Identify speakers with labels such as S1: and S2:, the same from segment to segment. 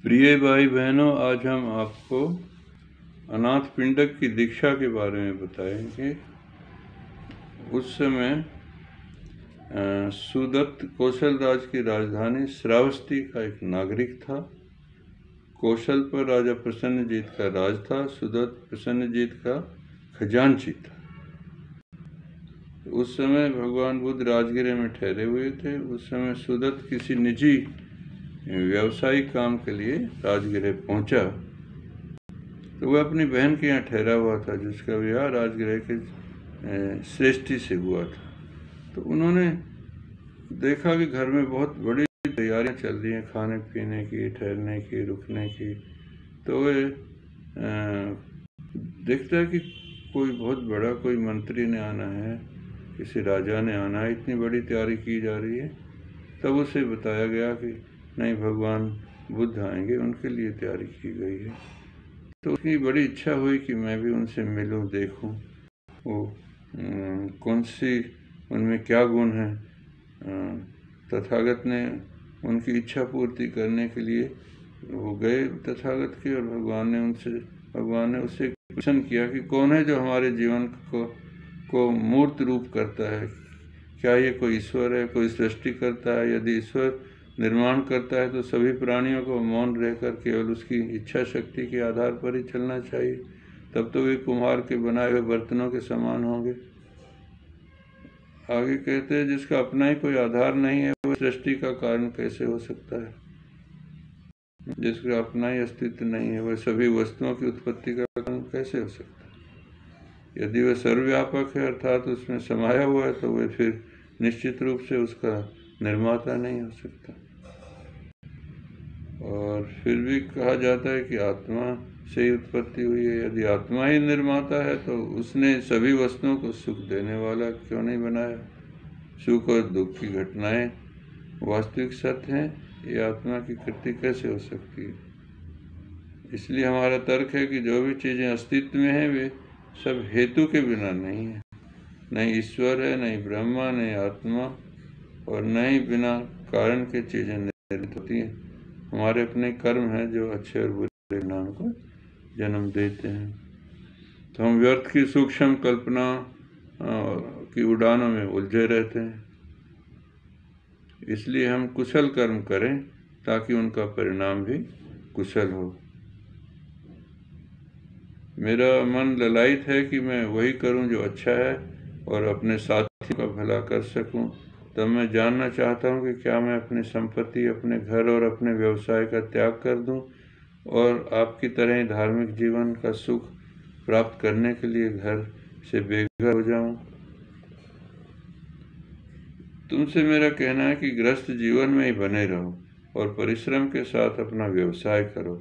S1: प्रिय भाई बहनों, आज हम आपको अनाथ पिंडक की दीक्षा के बारे में बताएंगे। उस समय सुदत्त कौशल राज की राजधानी श्रावस्ती का एक नागरिक था। कौशल पर राजा प्रसन्नजीत का राज था। सुदत्त प्रसन्नजीत का खजांची था। उस समय भगवान बुद्ध राजगृह में ठहरे हुए थे। उस समय सुदत्त किसी निजी व्यावसायिक काम के लिए राजगृह पहुंचा, तो वह अपनी बहन के यहाँ ठहरा हुआ था, जिसका विवाह राजगृह के श्रेष्ठी से हुआ था। तो उन्होंने देखा कि घर में बहुत बड़ी तैयारियां चल रही हैं, खाने पीने की, ठहरने की, रुकने की। तो वे देखता है कि कोई बहुत बड़ा कोई मंत्री ने आना है, किसी राजा ने आना है, इतनी बड़ी तैयारी की जा रही है। तब उसे बताया गया कि नहीं, भगवान बुद्ध आएंगे, उनके लिए तैयारी की गई है। तो उसकी बड़ी इच्छा हुई कि मैं भी उनसे मिलूं, देखूं वो कौन सी, उनमें क्या गुण है। तथागत ने उनकी इच्छा पूर्ति करने के लिए वो गए तथागत के, और भगवान ने उससे प्रश्न किया कि कौन है जो हमारे जीवन को मूर्त रूप करता है। क्या ये कोई ईश्वर है, कोई सृष्टि करता है? यदि ईश्वर निर्माण करता है तो सभी प्राणियों को मौन रहकर केवल उसकी इच्छा शक्ति के आधार पर ही चलना चाहिए, तब तो वे कुम्हार के बनाए हुए बर्तनों के समान होंगे। आगे कहते हैं, जिसका अपना ही कोई आधार नहीं है वह सृष्टि का कारण कैसे हो सकता है? जिसका अपना ही अस्तित्व नहीं है वह सभी वस्तुओं की उत्पत्ति का कारण कैसे हो सकता है? यदि वह सर्वव्यापक है, अर्थात उसमें समाया हुआ है, तो वह फिर निश्चित रूप से उसका निर्माता नहीं हो सकता। और फिर भी कहा जाता है कि आत्मा से ही उत्पत्ति हुई है। यदि आत्मा ही निर्माता है तो उसने सभी वस्तुओं को सुख देने वाला क्यों नहीं बनाया? सुख और दुख की घटनाएं वास्तविक सत्य हैं, ये आत्मा की कृति कैसे हो सकती है? इसलिए हमारा तर्क है कि जो भी चीज़ें अस्तित्व में हैं वे सब हेतु के बिना नहीं है। नहीं ईश्वर है, नहीं ब्रह्मा, नहीं आत्मा, और न ही बिना कारण के चीज़ें निर्मित होती हैं। हमारे अपने कर्म हैं जो अच्छे और बुरे परिणाम को जन्म देते हैं। तो हम व्यर्थ की सूक्ष्म कल्पना की उड़ानों में उलझे रहते हैं। इसलिए हम कुशल कर्म करें ताकि उनका परिणाम भी कुशल हो। मेरा मन ललायित है कि मैं वही करूं जो अच्छा है और अपने साथियों का भला कर सकूं। तब मैं जानना चाहता हूं कि क्या मैं अपनी संपत्ति, अपने घर और अपने व्यवसाय का त्याग कर दूं और आपकी तरह ही धार्मिक जीवन का सुख प्राप्त करने के लिए घर से बेघर हो जाऊं। तुमसे मेरा कहना है कि गृहस्थ जीवन में ही बने रहो और परिश्रम के साथ अपना व्यवसाय करो।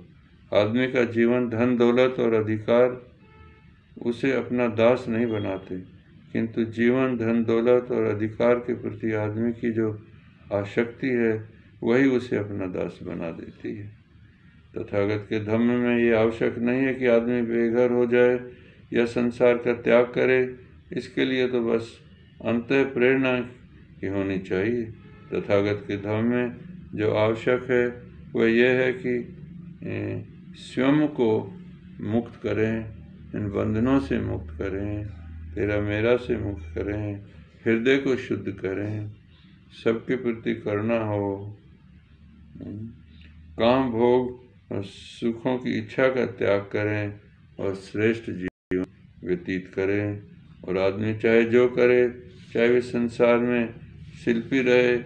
S1: आदमी का जीवन, धन दौलत और अधिकार उसे अपना दास नहीं बनाते, किंतु जीवन, धन दौलत और अधिकार के प्रति आदमी की जो आसक्ति है वही उसे अपना दास बना देती है। तथागत के धम्म में ये आवश्यक नहीं है कि आदमी बेघर हो जाए या संसार का त्याग करे। इसके लिए तो बस अंतः प्रेरणा की होनी चाहिए। तथागत के धम्म में जो आवश्यक है वह यह है कि स्वयं को मुक्त करें, इन बंधनों से मुक्त करें, तेरा मेरा से मुक्त करें, हृदय को शुद्ध करें, सबके प्रति करुणा हो, काम भोग और सुखों की इच्छा का त्याग करें और श्रेष्ठ जीवन व्यतीत करें। और आदमी चाहे जो करे, चाहे वे संसार में शिल्पी रहे,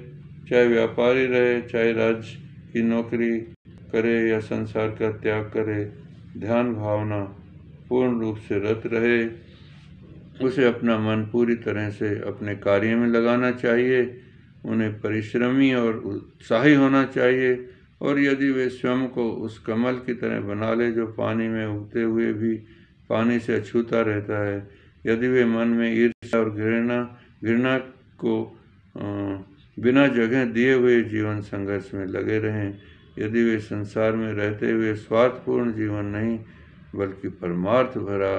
S1: चाहे व्यापारी रहे, चाहे राज्य की नौकरी करे या संसार का त्याग करे, ध्यान भावना पूर्ण रूप से रत रहे। उसे अपना मन पूरी तरह से अपने कार्य में लगाना चाहिए। उन्हें परिश्रमी और उत्साही होना चाहिए। और यदि वे स्वयं को उस कमल की तरह बना ले जो पानी में उगते हुए भी पानी से अछूता रहता है, यदि वे मन में ईर्ष्या और घृणा को बिना जगह दिए हुए जीवन संघर्ष में लगे रहें, यदि वे संसार में रहते हुए स्वार्थपूर्ण जीवन नहीं बल्कि परमार्थ भरा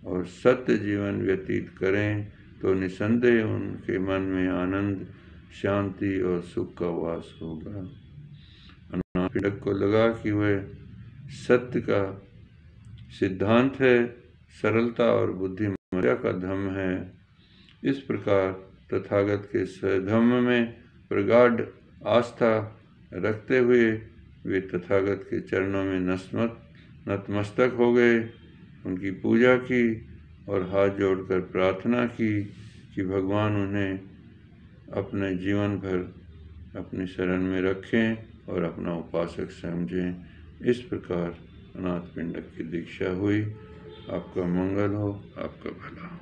S1: और सत्य जीवन व्यतीत करें, तो निसंदेह उनके मन में आनंद, शांति और सुख का वास होगा। पिंडक को लगा कि वह सत्य का सिद्धांत है, सरलता और बुद्धिमत्ता का धम्म है। इस प्रकार तथागत के स्वधम्म में प्रगाढ़ आस्था रखते हुए वे तथागत के चरणों में नतमस्तक हो गए, उनकी पूजा की और हाथ जोड़कर प्रार्थना की कि भगवान उन्हें अपने जीवन भर अपनी शरण में रखें और अपना उपासक समझें। इस प्रकार अनाथ पिंडक की दीक्षा हुई। आपका मंगल हो, आपका भला हो।